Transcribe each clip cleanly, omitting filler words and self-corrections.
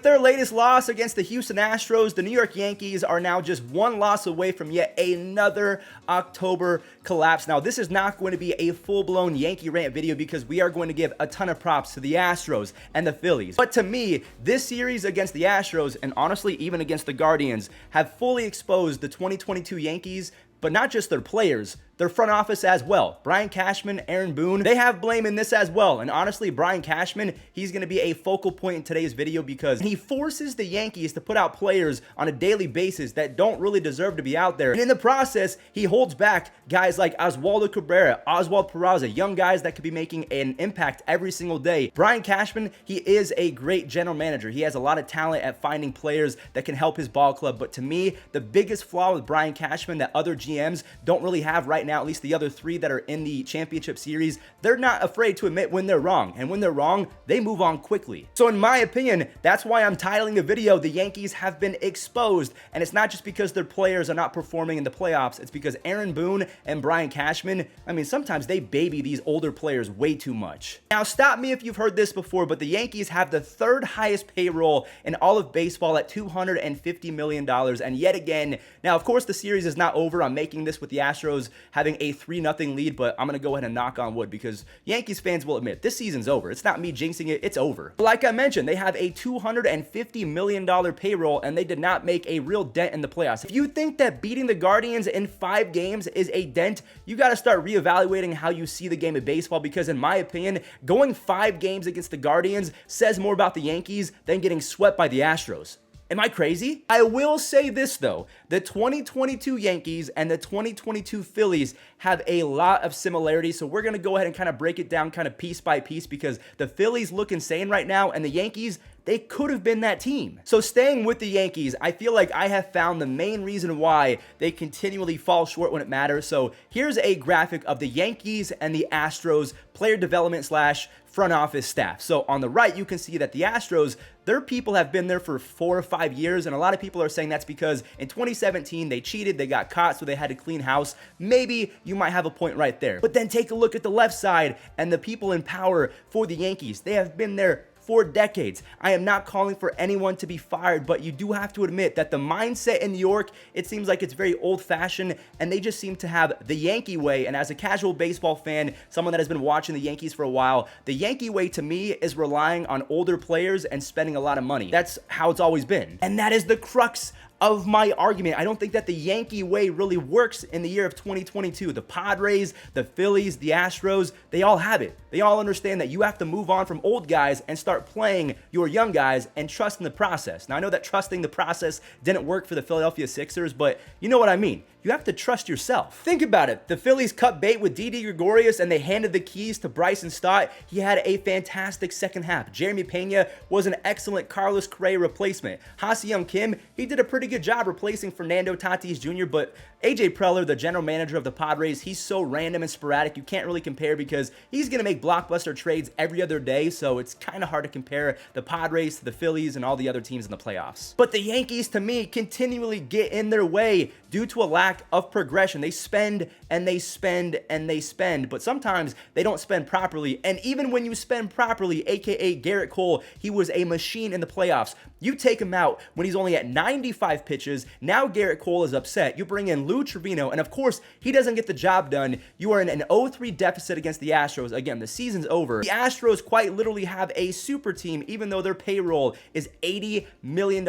Their latest loss against the Houston Astros, the New York Yankees are now just one loss away from yet another October collapse. Now, this is not going to be a full-blown Yankee rant video because we are going to give a ton of props to the Astros and the Phillies. But to me, this series against the Astros, and honestly even against the Guardians, have fully exposed the 2022 Yankees, but not just their players, their front office as well. Brian Cashman, Aaron Boone, they have blame in this as well. And honestly, Brian Cashman, he's going to be a focal point in today's video because he forces the Yankees to put out players on a daily basis that don't really deserve to be out there. And in the process, he holds back guys like Oswaldo Cabrera, Oswald Peraza, young guys that could be making an impact every single day. Brian Cashman, he is a great general manager. He has a lot of talent at finding players that can help his ball club. But to me, the biggest flaw with Brian Cashman that other GMs don't really have right now, at least the other three that are in the championship series, they're not afraid to admit when they're wrong. And when they're wrong, they move on quickly. So in my opinion, that's why I'm titling the video, "The Yankees have been exposed." And it's not just because their players are not performing in the playoffs. It's because Aaron Boone and Brian Cashman, I mean, sometimes they baby these older players way too much. Now, stop me if you've heard this before, but the Yankees have the third highest payroll in all of baseball at $250 million. And yet again, now, of course, the series is not over. I'm making this with the Astros having a 3-0 lead, but I'm going to go ahead and knock on wood because Yankees fans will admit this season's over. It's not me jinxing it. It's over. But like I mentioned, they have a $250 million payroll and they did not make a real dent in the playoffs. If you think that beating the Guardians in 5 games is a dent, you got to start reevaluating how you see the game of baseball because in my opinion, going 5 games against the Guardians says more about the Yankees than getting swept by the Astros. Am I crazy? I will say this though, the 2022 Yankees and the 2022 Phillies have a lot of similarities, so we're going to go ahead and kind of break it down kind of piece by piece because the Phillies look insane right now and the Yankees, they could have been that team. So staying with the Yankees, I feel like I have found the main reason why they continually fall short when it matters. So here's a graphic of the Yankees and the Astros player development / front office staff. So on the right, you can see that the Astros, their people have been there for 4 or 5 years, and a lot of people are saying that's because in 2017 they cheated, they got caught, so they had to clean house. Maybe you might have a point right there. But then take a look at the left side and the people in power for the Yankees. They have been there for decades. I am not calling for anyone to be fired, but you do have to admit that the mindset in New York, it seems like it's very old-fashioned, and they just seem to have the Yankee way. And as a casual baseball fan, someone that has been watching the Yankees for a while, the Yankee way to me is relying on older players and spending a lot of money. That's how it's always been. And that is the crux of my argument. I don't think that the Yankee way really works in the year of 2022. The Padres, the Phillies, the Astros, they all have it. They all understand that you have to move on from old guys and start playing your young guys and trust in the process. Now, I know that trusting the process didn't work for the Philadelphia Sixers, but you know what I mean. You have to trust yourself. Think about it. The Phillies cut bait with Didi Gregorius and they handed the keys to Bryson Stott. He had a fantastic second half. Jeremy Pena was an excellent Carlos Correa replacement. Ha-Seong Kim, he did a pretty good job replacing Fernando Tatis Jr., but AJ Preller, the general manager of the Padres, he's so random and sporadic, you can't really compare because he's going to make blockbuster trades every other day, so it's kind of hard to compare the Padres to the Phillies and all the other teams in the playoffs. But the Yankees, to me, continually get in their way due to a lack of progression. They spend and they spend and they spend, but sometimes they don't spend properly. And even when you spend properly, aka Garrett Cole, he was a machine in the playoffs. You take him out when he's only at 95 pitches. Now Garrett Cole is upset. You bring in Lou Trevino, and of course, he doesn't get the job done. You are in an 0-3 deficit against the Astros. Again, the season's over. The Astros quite literally have a super team, even though their payroll is $80 million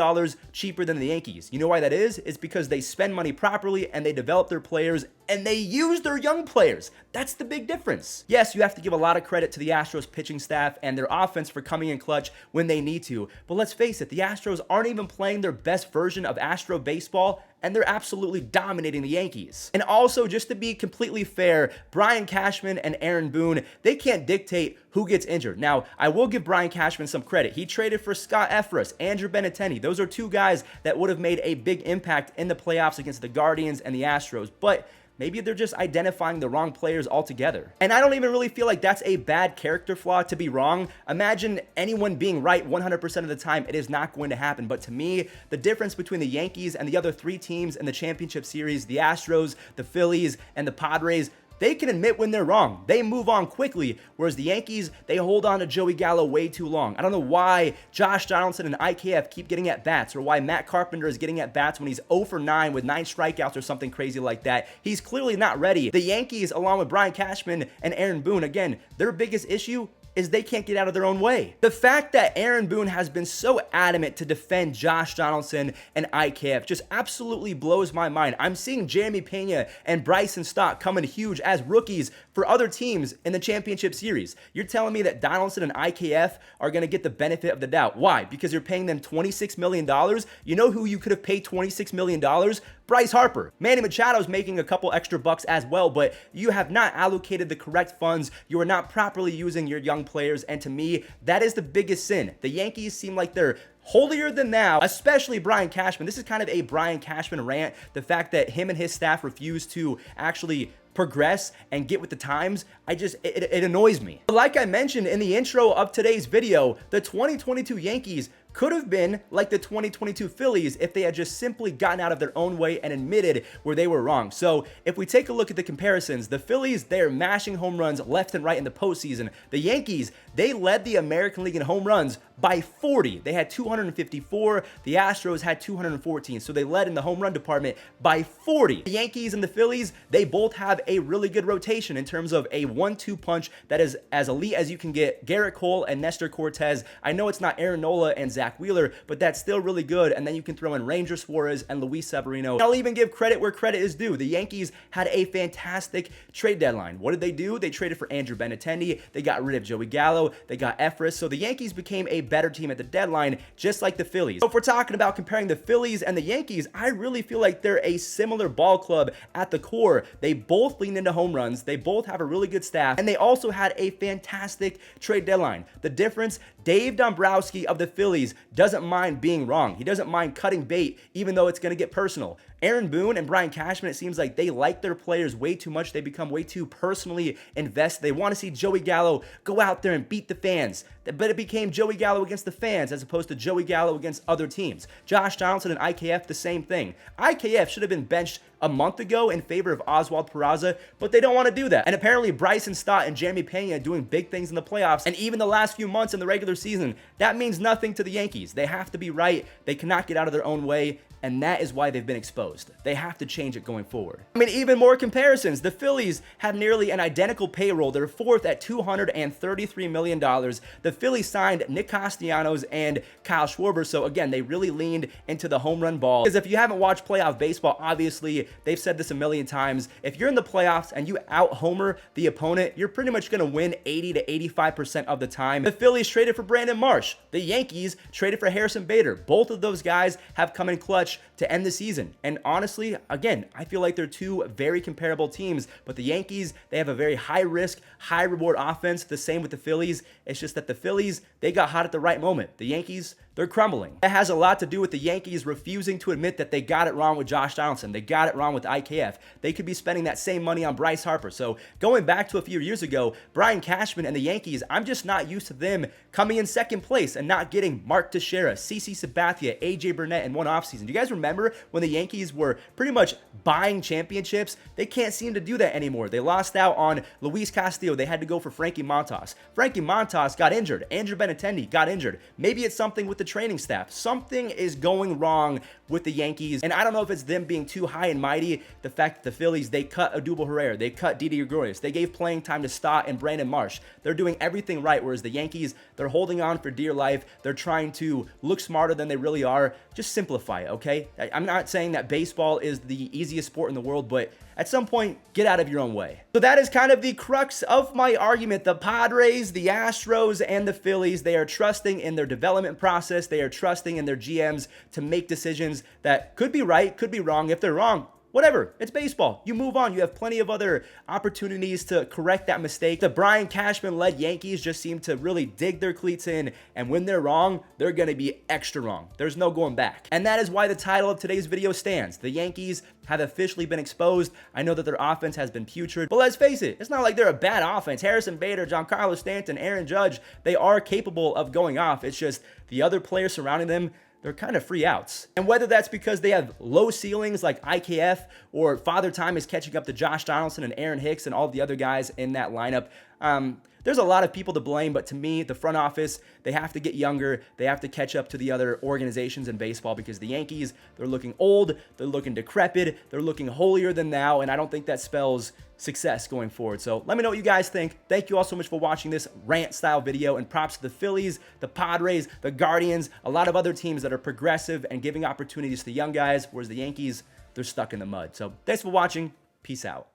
cheaper than the Yankees. You know why that is? It's because they spend money properly and they develop their players and they use their young players. That's the big difference. Yes, you have to give a lot of credit to the Astros pitching staff and their offense for coming in clutch when they need to. But let's face it, the Astros aren't even playing their best version of Astro baseball, and they're absolutely dominating the Yankees. And also, just to be completely fair, Brian Cashman and Aaron Boone, they can't dictate who gets injured. Now, I will give Brian Cashman some credit. He traded for Scott Efras, Andrew Benintendi. Those are two guys that would have made a big impact in the playoffs against the Guardians and the Astros. But maybe they're just identifying the wrong players altogether. And I don't even really feel like that's a bad character flaw to be wrong. Imagine anyone being right 100% of the time. It is not going to happen. But to me, the difference between the Yankees and the other 3 teams in the championship series, the Astros, the Phillies, and the Padres, they can admit when they're wrong. They move on quickly, whereas the Yankees, they hold on to Joey Gallo way too long. I don't know why Josh Donaldson and IKF keep getting at bats, or why Matt Carpenter is getting at bats when he's 0 for 9 with 9 strikeouts or something crazy like that. He's clearly not ready. The Yankees, along with Brian Cashman and Aaron Boone, again, their biggest issue is they can't get out of their own way. The fact that Aaron Boone has been so adamant to defend Josh Donaldson and IKF just absolutely blows my mind. I'm seeing Jeremy Pena and Bryson Stott coming huge as rookies for other teams in the championship series. You're telling me that Donaldson and IKF are going to get the benefit of the doubt. Why? Because you're paying them $26 million. You know who you could have paid $26 million? Bryce Harper. Manny Machado's making a couple extra bucks as well, but you have not allocated the correct funds. You are not properly using your young players, and to me, that is the biggest sin. The Yankees seem like they're holier than thou, especially Brian Cashman. This is kind of a Brian Cashman rant. The fact that him and his staff refuse to actually progress and get with the times, it annoys me. But like I mentioned in the intro of today's video, the 2022 Yankees could have been like the 2022 Phillies if they had just simply gotten out of their own way and admitted where they were wrong. So if we take a look at the comparisons, the Phillies, they're mashing home runs left and right in the postseason. The Yankees, they led the American League in home runs by 40. They had 254. The Astros had 214. So they led in the home run department by 40. The Yankees and the Phillies, they both have a really good rotation in terms of a 1-2 punch that is as elite as you can get. Garrett Cole and Nestor Cortez. I know it's not Aaron Nola and Zach Wheeler, but that's still really good. And then you can throw in Ranger Suarez and Luis Severino. I'll even give credit where credit is due. The Yankees had a fantastic trade deadline. What did they do? They traded for Andrew Benintendi. They got rid of Joey Gallo. They got Efris. So the Yankees became a better team at the deadline, just like the Phillies. So if we're talking about comparing the Phillies and the Yankees, I really feel like they're a similar ball club at the core. They both lean into home runs. They both have a really good staff, and they also had a fantastic trade deadline. The difference, Dave Dombrowski of the Phillies doesn't mind being wrong. He doesn't mind cutting bait, even though it's going to get personal. Aaron Boone and Brian Cashman, it seems like they like their players way too much. They become way too personally invested. They want to see Joey Gallo go out there and beat the fans. But it became Joey Gallo against the fans as opposed to Joey Gallo against other teams. Josh Donaldson and IKF, the same thing. IKF should have been benched a month ago in favor of Oswald Peraza, but they don't want to do that. And apparently Bryson Stott and Jeremy Pena doing big things in the playoffs, and even the last few months in the regular season, that means nothing to the Yankees. They have to be right. They cannot get out of their own way. And that is why they've been exposed. They have to change it going forward. I mean, even more comparisons. The Phillies have nearly an identical payroll. They're fourth at $233 million. The Phillies signed Nick Castellanos and Kyle Schwarber. So again, they really leaned into the home run ball. Because if you haven't watched playoff baseball, obviously, they've said this a million times. If you're in the playoffs and you out-homer the opponent, you're pretty much going to win 80 to 85% of the time. The Phillies traded for Brandon Marsh. The Yankees traded for Harrison Bader. Both of those guys have come in clutch to end the season. And honestly, again, I feel like they're two very comparable teams, but the Yankees, they have a very high risk, high reward offense. The same with the Phillies. It's just that the Phillies, they got hot at the right moment. The Yankees, they're crumbling. That has a lot to do with the Yankees refusing to admit that they got it wrong with Josh Donaldson. They got it wrong with IKF. They could be spending that same money on Bryce Harper. So going back to a few years ago, Brian Cashman and the Yankees, I'm just not used to them coming in second place and not getting Mark Teixeira, CC Sabathia, AJ Burnett in one offseason. Do you guys remember when the Yankees were pretty much buying championships? They can't seem to do that anymore. They lost out on Luis Castillo. They had to go for Frankie Montas. Frankie Montas got injured. Andrew Benintendi got injured. Maybe it's something with the training staff. Something is going wrong with the Yankees, and I don't know if it's them being too high and mighty. The fact that the Phillies, they cut Odubel Herrera, they cut Didi Gregorius, they gave playing time to Stott and Brandon Marsh. They're doing everything right, whereas the Yankees, they're holding on for dear life. They're trying to look smarter than they really are. Just simplify it, okay? I'm not saying that baseball is the easiest sport in the world, but at some point, get out of your own way. So that is kind of the crux of my argument. The Padres, the Astros, and the Phillies, they are trusting in their development process. They are trusting in their GMs to make decisions that could be right, could be wrong. If they're wrong, whatever, it's baseball. You move on. You have plenty of other opportunities to correct that mistake. The Brian Cashman-led Yankees just seem to really dig their cleats in, and when they're wrong, they're going to be extra wrong. There's no going back. And that is why the title of today's video stands. The Yankees have officially been exposed. I know that their offense has been putrid, but let's face it, it's not like they're a bad offense. Harrison Bader, Giancarlo Stanton, Aaron Judge, they are capable of going off. It's just the other players surrounding them, they're kind of free outs. And whether that's because they have low ceilings like IKF, or Father Time is catching up to Josh Donaldson and Aaron Hicks and all the other guys in that lineup, there's a lot of people to blame, but to me, the front office, they have to get younger. They have to catch up to the other organizations in baseball, because the Yankees, they're looking old, they're looking decrepit, they're looking holier than thou, and I don't think that spells success going forward. So let me know what you guys think. Thank you all so much for watching this rant style video, and props to the Phillies, the Padres, the Guardians, a lot of other teams that are progressive and giving opportunities to young guys, whereas the Yankees, they're stuck in the mud. So thanks for watching. Peace out.